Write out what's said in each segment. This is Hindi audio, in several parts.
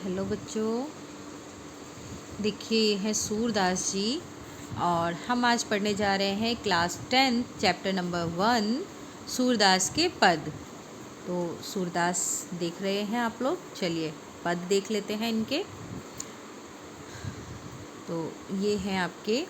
हेलो बच्चों, देखिए ये हैं सूरदास जी और हम आज पढ़ने जा रहे हैं क्लास 10 चैप्टर नंबर 1 सूरदास के पद। तो सूरदास देख रहे हैं आप लोग, चलिए पद देख लेते हैं इनके। तो ये हैं आपके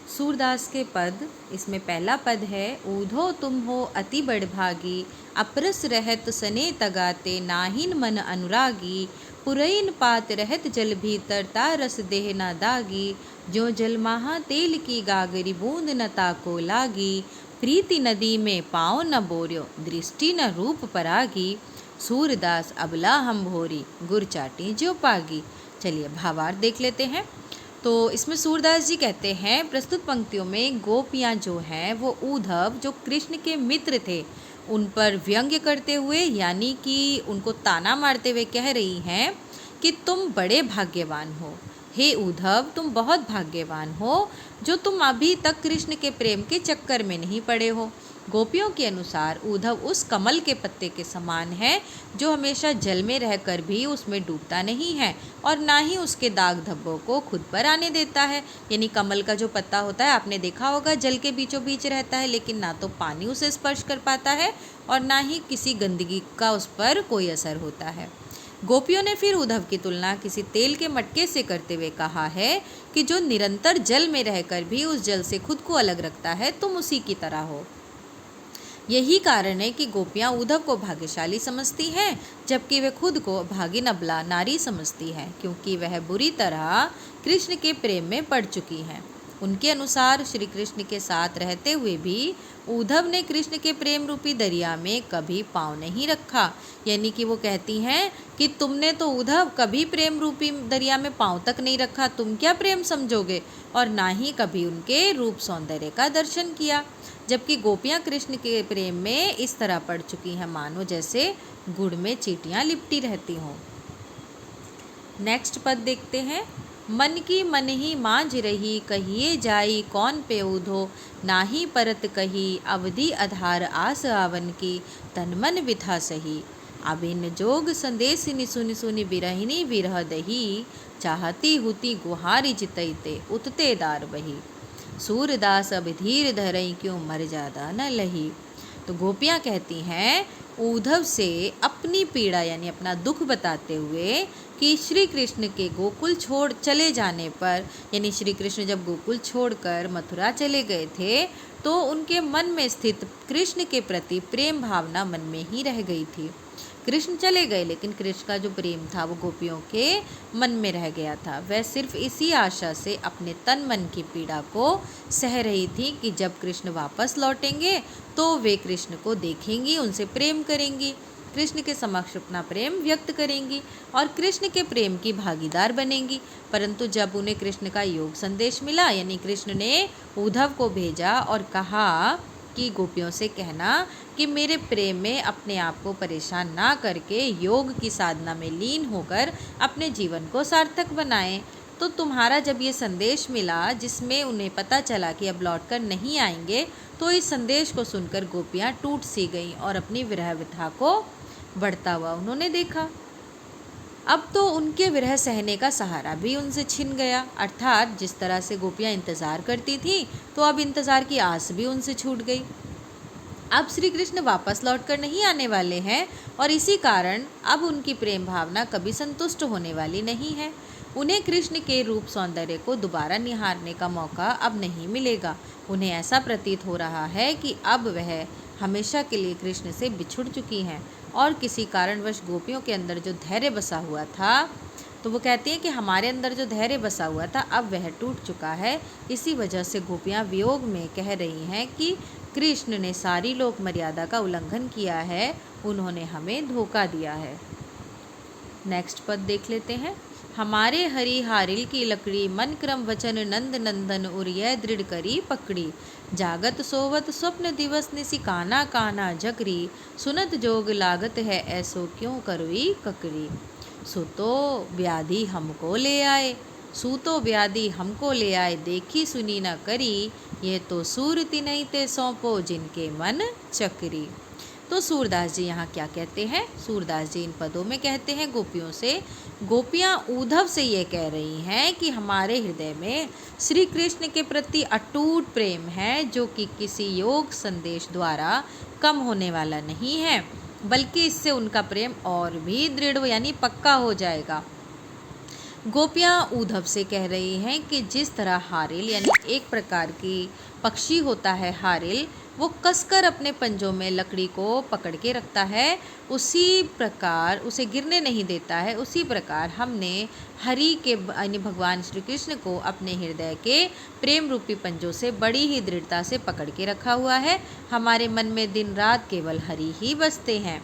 सूरदास के पद। इसमें पहला पद है, ऊधो तुम हो अति बड़भागी, अपरस रहत सने तगाते, नाहिन मन अनुरागी, पुरैन पात रहत जल भीतर, तारस देह न दागी, जो जल महा तेल की गागरी, बूंद न ताको लागी, प्रीति नदी में पाँव न बोर्यो, दृष्टि न रूप परागी, सूरदास अबला हम भोरी, गुर चाटी जो पागी। चलिए भावार्थ देख लेते हैं। तो इसमें सूरदास जी कहते हैं, प्रस्तुत पंक्तियों में गोपियाँ जो हैं वो ऊद्धव जो कृष्ण के मित्र थे उन पर व्यंग्य करते हुए, यानी कि उनको ताना मारते हुए कह रही हैं कि तुम बड़े भाग्यवान हो, हे ऊद्धव तुम बहुत भाग्यवान हो जो तुम अभी तक कृष्ण के प्रेम के चक्कर में नहीं पड़े हो। गोपियों के अनुसार ऊद्धव उस कमल के पत्ते के समान है जो हमेशा जल में रहकर भी उसमें डूबता नहीं है और ना ही उसके दाग धब्बों को खुद पर आने देता है। यानी कमल का जो पत्ता होता है आपने देखा होगा, जल के बीचों बीच रहता है, लेकिन ना तो पानी उसे स्पर्श कर पाता है और ना ही किसी गंदगी का उस पर कोई असर होता है। गोपियों ने फिर उद्धव की तुलना किसी तेल के मटके से करते हुए कहा है कि जो निरंतर जल में रहकर भी उस जल से खुद को अलग रखता है, तुम उसी की तरह हो। यही कारण है कि गोपियाँ उद्धव को भाग्यशाली समझती हैं, जबकि वे खुद को भागिन अबला नारी समझती हैं, क्योंकि वह बुरी तरह कृष्ण के प्रेम में पड़ चुकी हैं। उनके अनुसार श्री कृष्ण के साथ रहते हुए भी उद्धव ने कृष्ण के प्रेम रूपी दरिया में कभी पाँव नहीं रखा। यानी कि वो कहती हैं कि तुमने तो उद्धव कभी प्रेम रूपी दरिया में पाँव तक नहीं रखा, तुम क्या प्रेम समझोगे, और ना ही कभी उनके रूप सौंदर्य का दर्शन किया। जबकि गोपियाँ कृष्ण के प्रेम में इस तरह पड़ चुकी हैं मानो जैसे गुड़ में चींटियाँ लिपटी रहती हों। नेक्स्ट पद देखते हैं, मन की मन ही मांझ रही, कहिए जाई कौन पे ऊधो, नाही परत कही, अवधि आधार आस आवन की, तन मन विथा सही, अबिन जोग संदेश सुनि सुनि बिरहिनी विरह दही, चाहती हुती गुहारी जितैते, उतते दार बही, सूरदास अब धीर धरई क्यों मर जादा न लही। तो गोपियाँ कहती हैं उद्धव से अपनी पीड़ा यानी अपना दुख बताते हुए कि श्री कृष्ण के गोकुल छोड़ चले जाने पर, यानी श्री कृष्ण जब गोकुल छोड़कर मथुरा चले गए थे तो उनके मन में स्थित कृष्ण के प्रति प्रेम भावना मन में ही रह गई थी। कृष्ण चले गए लेकिन कृष्ण का जो प्रेम था वो गोपियों के मन में रह गया था। वह सिर्फ इसी आशा से अपने तन मन की पीड़ा को सह रही थी कि जब कृष्ण वापस लौटेंगे तो वे कृष्ण को देखेंगी, उनसे प्रेम करेंगी, कृष्ण के समक्ष अपना प्रेम व्यक्त करेंगी और कृष्ण के प्रेम की भागीदार बनेंगी। परंतु जब उन्हें कृष्ण का योग संदेश मिला, यानी कृष्ण ने उद्धव को भेजा और कहा कि गोपियों से कहना कि मेरे प्रेम में अपने आप को परेशान ना करके योग की साधना में लीन होकर अपने जीवन को सार्थक बनाएं। तो तुम्हारा जब ये संदेश मिला जिसमें उन्हें पता चला कि अब लौटकर नहीं आएंगे, तो इस संदेश को सुनकर गोपियाँ टूट सी गईं और अपनी विरह व्यथा को बढ़ता हुआ उन्होंने देखा। अब तो उनके विरह सहने का सहारा भी उनसे छिन गया, अर्थात जिस तरह से गोपियाँ इंतज़ार करती थीं तो अब इंतज़ार की आस भी उनसे छूट गई। अब श्री कृष्ण वापस लौटकर नहीं आने वाले हैं और इसी कारण अब उनकी प्रेम भावना कभी संतुष्ट होने वाली नहीं है। उन्हें कृष्ण के रूप सौंदर्य को दोबारा निहारने का मौका अब नहीं मिलेगा। उन्हें ऐसा प्रतीत हो रहा है कि अब वह हमेशा के लिए कृष्ण से बिछुड़ चुकी हैं और किसी कारणवश गोपियों के अंदर जो धैर्य बसा हुआ था, तो वो कहती हैं कि हमारे अंदर जो धैर्य बसा हुआ था अब वह टूट चुका है। इसी वजह से गोपियाँ वियोग में कह रही हैं कि कृष्ण ने सारी लोक मर्यादा का उल्लंघन किया है, उन्होंने हमें धोखा दिया है। नेक्स्ट पद देख लेते हैं, हमारे हरि हारिल की लकड़ी, मन क्रम वचन नंद नंदन, उरिय दृढ़ करी पकड़ी, जागत सोवत स्वप्न दिवस निसी, काना काना जकरी, सुनत जोग लागत है ऐसो क्यों करुई ककड़ी, सुतो व्याधि हमको ले आए, सूतो व्याधि हमको ले आए, देखी सुनी न करी, ये तो सूरति नहीं ते सौंपो जिनके मन चकरी। तो सूरदास जी यहाँ क्या कहते हैं? सूरदास जी इन पदों में कहते हैं गोपियों से, गोपियाँ उद्धव से ये कह रही हैं कि हमारे हृदय में श्री कृष्ण के प्रति अटूट प्रेम है, जो कि किसी योग संदेश द्वारा कम होने वाला नहीं है, बल्कि इससे उनका प्रेम और भी दृढ़ यानी पक्का हो जाएगा। गोपियाँ उद्धव से कह रही हैं कि जिस तरह हारिल यानी एक प्रकार की पक्षी होता है हारिल, वो कसकर अपने पंजों में लकड़ी को पकड़ के रखता है, उसी प्रकार उसे गिरने नहीं देता है, उसी प्रकार हमने हरि के यानी भगवान श्री कृष्ण को अपने हृदय के प्रेम रूपी पंजों से बड़ी ही दृढ़ता से पकड़ के रखा हुआ है। हमारे मन में दिन रात केवल हरि ही बसते हैं।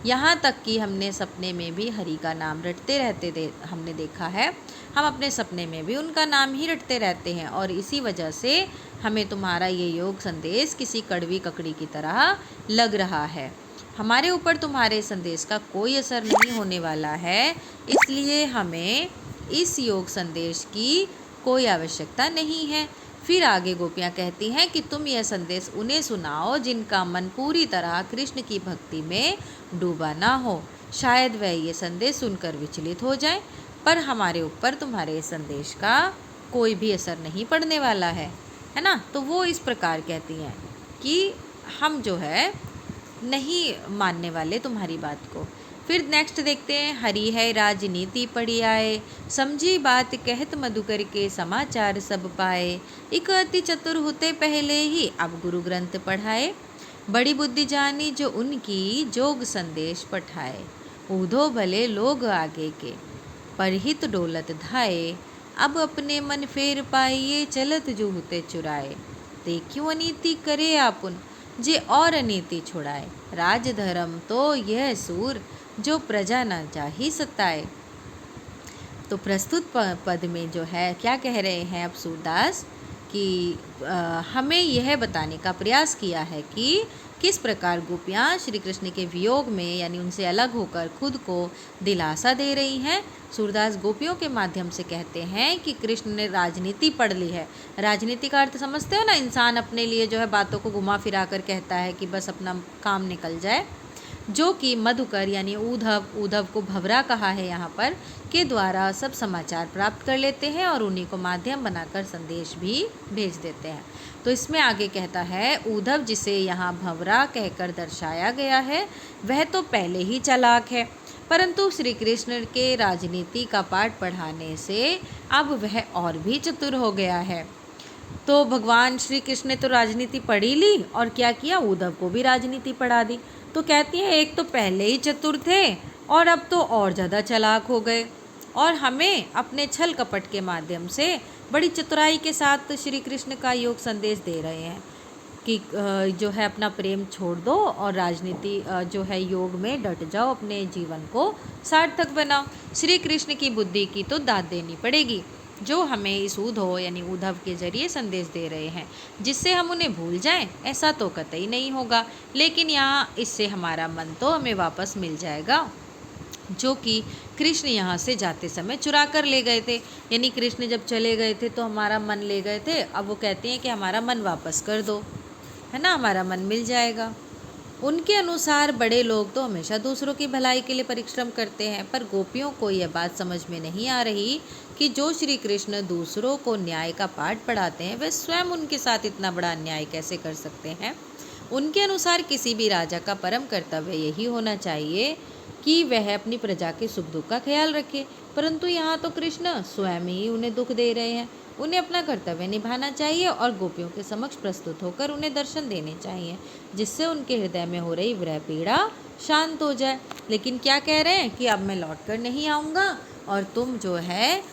यहाँ तक कि हमने सपने में भी हरि का नाम रटते रहते हमने देखा है। हम अपने सपने में भी उनका नाम ही रटते रहते हैं, और इसी वजह से हमें तुम्हारा ये योग संदेश किसी कड़वी ककड़ी की तरह लग रहा है। हमारे ऊपर तुम्हारे संदेश का कोई असर नहीं होने वाला है, इसलिए हमें इस योग संदेश की कोई आवश्यकता नहीं है। फिर आगे गोपियाँ कहती हैं कि तुम यह संदेश उन्हें सुनाओ जिनका मन पूरी तरह कृष्ण की भक्ति में डूबा ना हो। शायद वह ये संदेश सुनकर विचलित हो जाए, पर हमारे ऊपर तुम्हारे संदेश का कोई भी असर नहीं पड़ने वाला है ना। तो वो इस प्रकार कहती हैं कि हम जो है नहीं मानने वाले तुम्हारी बात को। फिर नेक्स्ट देखते हैं, हरि है राजनीति पढ़ी आए, समझी बात कहत मधुकर के समाचार सब पाए, एक अति चतुर होते पहले ही अब गुरु ग्रंथ पढ़ाए, बड़ी बुद्धि जानी जो उनकी जोग संदेश पठाए, ऊधो भले लोग आगे के परहित डोलत धाये, अब अपने मन फेर पाइये चलत जो होते चुराए, देखियो अनीति करे आपुन जे और अनीति छुड़ाए, राज धर्म तो यह सूर जो प्रजा न चाही सताए। तो प्रस्तुत पद में जो है क्या कह रहे हैं अब सूरदास कि हमें यह बताने का प्रयास किया है कि किस प्रकार गोपियाँ श्री कृष्ण के वियोग में यानी उनसे अलग होकर खुद को दिलासा दे रही हैं। सूरदास गोपियों के माध्यम से कहते हैं कि कृष्ण ने राजनीति पढ़ ली है। राजनीति का अर्थ समझते हो ना, इंसान अपने लिए जो है बातों को घुमा फिरा कर कहता है कि बस अपना काम निकल जाए, जो कि मधुकर यानी उद्धव को भंवरा कहा है यहाँ पर, के द्वारा सब समाचार प्राप्त कर लेते हैं और उन्हीं को माध्यम बनाकर संदेश भी भेज देते हैं। तो इसमें आगे कहता है, उद्धव जिसे यहाँ भंवरा कहकर दर्शाया गया है वह तो पहले ही चालाक है, परंतु श्री कृष्ण के राजनीति का पाठ पढ़ाने से अब वह और भी चतुर हो गया है। तो भगवान श्री कृष्ण ने तो राजनीति पढ़ी ली और क्या किया, उद्धव को भी राजनीति पढ़ा दी। तो कहती हैं एक तो पहले ही चतुर थे और अब तो और ज़्यादा चालाक हो गए, और हमें अपने छल कपट के माध्यम से बड़ी चतुराई के साथ श्री कृष्ण का योग संदेश दे रहे हैं कि जो है अपना प्रेम छोड़ दो और राजनीति जो है योग में डट जाओ, अपने जीवन को सार्थक बनाओ। श्री कृष्ण की बुद्धि की तो दाद देनी पड़ेगी, जो हमें इस उद्धव यानी उद्धव के जरिए संदेश दे रहे हैं, जिससे हम उन्हें भूल जाएं ऐसा तो कतई नहीं होगा, लेकिन यहाँ इससे हमारा मन तो हमें वापस मिल जाएगा, जो कि कृष्ण यहाँ से जाते समय चुरा कर ले गए थे। यानी कृष्ण जब चले गए थे तो हमारा मन ले गए थे, अब वो कहते हैं कि हमारा मन वापस कर दो, है ना, हमारा मन मिल जाएगा। उनके अनुसार बड़े लोग तो हमेशा दूसरों की भलाई के लिए परिश्रम करते हैं, पर गोपियों को यह बात समझ में नहीं आ रही कि जो श्री कृष्ण दूसरों को न्याय का पाठ पढ़ाते हैं, वे स्वयं उनके साथ इतना बड़ा अन्याय कैसे कर सकते हैं। उनके अनुसार किसी भी राजा का परम कर्तव्य यही होना चाहिए कि वह अपनी प्रजा के सुख दुख का ख्याल रखे, परंतु यहाँ तो कृष्ण स्वयं ही उन्हें दुख दे रहे हैं। उन्हें अपना कर्तव्य निभाना चाहिए और गोपियों के समक्ष प्रस्तुत होकर उन्हें दर्शन देने चाहिए, जिससे उनके हृदय में हो रही विरह पीड़ा शांत हो जाए। लेकिन क्या कह रहे हैं कि अब मैं लौट कर नहीं आऊँगा और तुम जो है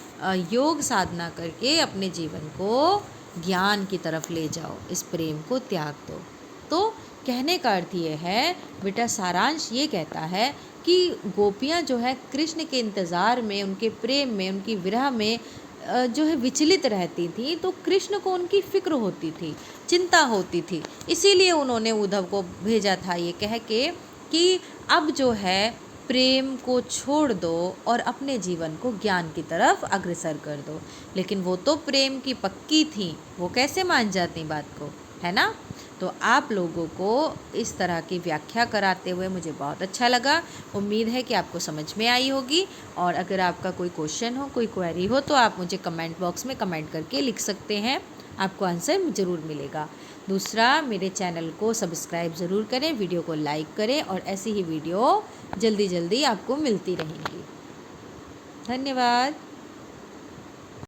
योग साधना करके अपने जीवन को ज्ञान की तरफ ले जाओ, इस प्रेम को त्याग दो। तो कहने का अर्थ ये है बेटा, सारांश ये कहता है कि गोपियाँ जो है कृष्ण के इंतज़ार में, उनके प्रेम में, उनकी विरह में जो है विचलित रहती थी, तो कृष्ण को उनकी फिक्र होती थी, चिंता होती थी, इसीलिए उन्होंने उद्धव को भेजा था ये कह के कि अब जो है प्रेम को छोड़ दो और अपने जीवन को ज्ञान की तरफ अग्रसर कर दो। लेकिन वो तो प्रेम की पक्की थी, वो कैसे मान जाती बात को, है ना। तो आप लोगों को इस तरह की व्याख्या कराते हुए मुझे बहुत अच्छा लगा। उम्मीद है कि आपको समझ में आई होगी। और अगर आपका कोई क्वेश्चन हो, कोई क्वेरी हो, तो आप मुझे कमेंट बॉक्स में कमेंट करके लिख सकते हैं, आपको आंसर ज़रूर मिलेगा। दूसरा, मेरे चैनल को सब्सक्राइब ज़रूर करें, वीडियो को लाइक करें, और ऐसी ही वीडियो जल्दी जल्दी आपको मिलती रहेंगी। धन्यवाद।